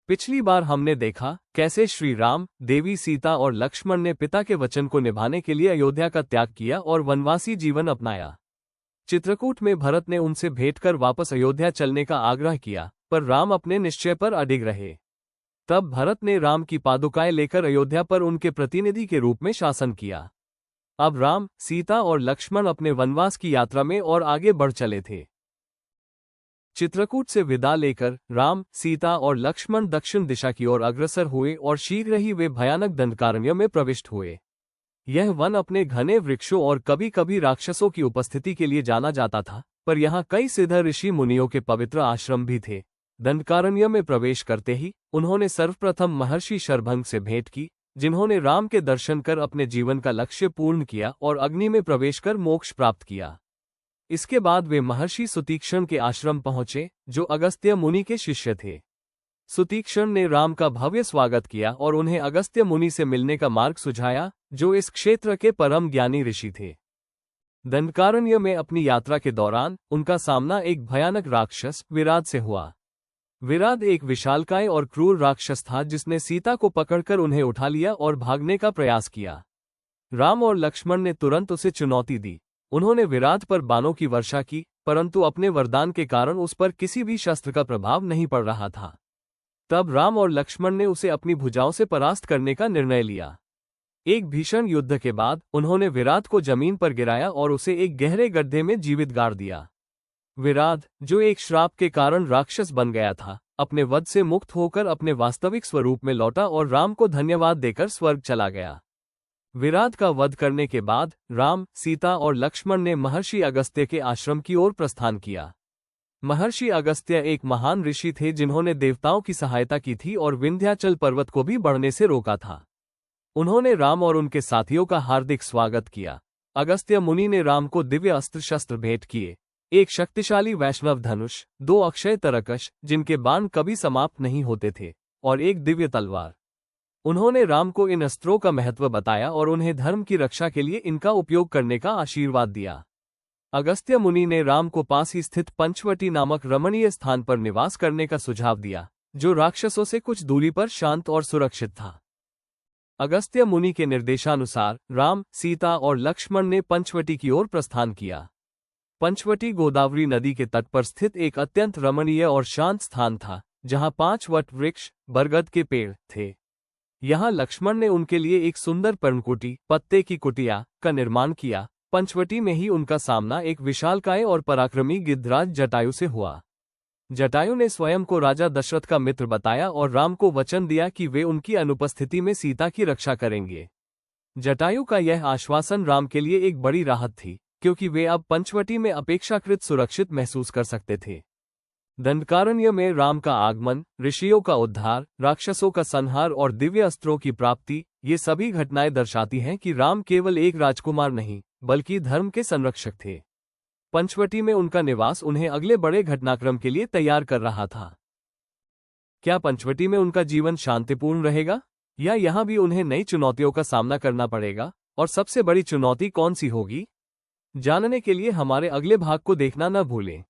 पिछली बार हमने देखा कैसे श्री राम, देवी सीता और लक्ष्मण ने पिता के वचन को निभाने के लिए अयोध्या का त्याग किया और वनवासी जीवन अपनाया। चित्रकूट में भरत ने उनसे भेंट कर वापस अयोध्या चलने का आग्रह किया, पर राम अपने निश्चय पर अडिग रहे। तब भरत ने राम की पादुकाएं लेकर अयोध्या पर उनके प्रतिनिधि के रूप में शासन किया। अब राम, सीता और लक्ष्मण अपने वनवास की यात्रा में और आगे बढ़ चले थे। चित्रकूट से विदा लेकर राम, सीता और लक्ष्मण दक्षिण दिशा की ओर अग्रसर हुए और शीघ्र ही वे भयानक दंडकारण्य में प्रविष्ट हुए। यह वन अपने घने वृक्षों और कभी कभी राक्षसों की उपस्थिति के लिए जाना जाता था, पर यहाँ कई सिद्ध ऋषि मुनियों के पवित्र आश्रम भी थे। दंडकारण्य में प्रवेश करते ही उन्होंने सर्वप्रथम महर्षि शरभंग से भेंट की, जिन्होंने राम के दर्शन कर अपने जीवन का लक्ष्य पूर्ण किया और अग्नि में प्रवेश कर मोक्ष प्राप्त किया। इसके बाद वे महर्षि सुतीक्षण के आश्रम पहुंचे, जो अगस्त्य मुनि के शिष्य थे। सुतीक्षण ने राम का भव्य स्वागत किया और उन्हें अगस्त्य मुनि से मिलने का मार्ग सुझाया, जो इस क्षेत्र के परम ज्ञानी ऋषि थे। दंडकारण्य में अपनी यात्रा के दौरान उनका सामना एक भयानक राक्षस विराध से हुआ। विराध एक विशालकाय और क्रूर राक्षस था, जिसने सीता को पकड़कर उन्हें उठा लिया और भागने का प्रयास किया। राम और लक्ष्मण ने तुरंत उसे चुनौती दी। उन्होंने विराध पर बाणों की वर्षा की, परंतु अपने वरदान के कारण उस पर किसी भी शस्त्र का प्रभाव नहीं पड़ रहा था। तब राम और लक्ष्मण ने उसे अपनी भुजाओं से परास्त करने का निर्णय लिया। एक भीषण युद्ध के बाद उन्होंने विराध को जमीन पर गिराया और उसे एक गहरे गड्ढे में जीवित गाड़ दिया। विराध, जो एक श्राप के कारण राक्षस बन गया था, अपने वध से मुक्त होकर अपने वास्तविक स्वरूप में लौटा और राम को धन्यवाद देकर स्वर्ग चला गया। विराध का वध करने के बाद राम, सीता और लक्ष्मण ने महर्षि अगस्त्य के आश्रम की ओर प्रस्थान किया। महर्षि अगस्त्य एक महान ऋषि थे, जिन्होंने देवताओं की सहायता की थी और विंध्याचल पर्वत को भी बढ़ने से रोका था। उन्होंने राम और उनके साथियों का हार्दिक स्वागत किया। अगस्त्य मुनि ने राम को दिव्य अस्त्र शस्त्र भेंट किए, एक शक्तिशाली वैष्णव धनुष, 2 अक्षय तरकश जिनके बाण कभी समाप्त नहीं होते थे, और एक दिव्य तलवार। उन्होंने राम को इन अस्त्रों का महत्व बताया और उन्हें धर्म की रक्षा के लिए इनका उपयोग करने का आशीर्वाद दिया। अगस्त्य मुनि ने राम को पास ही स्थित पंचवटी नामक रमणीय स्थान पर निवास करने का सुझाव दिया, जो राक्षसों से कुछ दूरी पर शांत और सुरक्षित था। अगस्त्य मुनि के निर्देशानुसार राम, सीता और लक्ष्मण ने पंचवटी की ओर प्रस्थान किया। पंचवटी गोदावरी नदी के तट पर स्थित एक अत्यंत रमणीय और शांत स्थान था, जहां 5 वट वृक्ष, बरगद के पेड़ थे। यहाँ लक्ष्मण ने उनके लिए एक सुंदर पर्णकुटी, पत्ते की कुटिया, का निर्माण किया। पंचवटी में ही उनका सामना एक विशालकाय और पराक्रमी गिद्धराज जटायु से हुआ। जटायु ने स्वयं को राजा दशरथ का मित्र बताया और राम को वचन दिया कि वे उनकी अनुपस्थिति में सीता की रक्षा करेंगे। जटायु का यह आश्वासन राम के लिए एक बड़ी राहत थी, क्योंकि वे अब पंचवटी में अपेक्षाकृत सुरक्षित महसूस कर सकते थे। दंडकारण्य में राम का आगमन, ऋषियों का उद्धार, राक्षसों का संहार और दिव्य अस्त्रों की प्राप्ति, ये सभी घटनाएं दर्शाती हैं कि राम केवल एक राजकुमार नहीं, बल्कि धर्म के संरक्षक थे। पंचवटी में उनका निवास उन्हें अगले बड़े घटनाक्रम के लिए तैयार कर रहा था। क्या पंचवटी में उनका जीवन शांतिपूर्ण रहेगा, या यहाँ भी उन्हें नई चुनौतियों का सामना करना पड़ेगा, और सबसे बड़ी चुनौती कौन सी होगी? जानने के लिए हमारे अगले भाग को देखना न भूलें।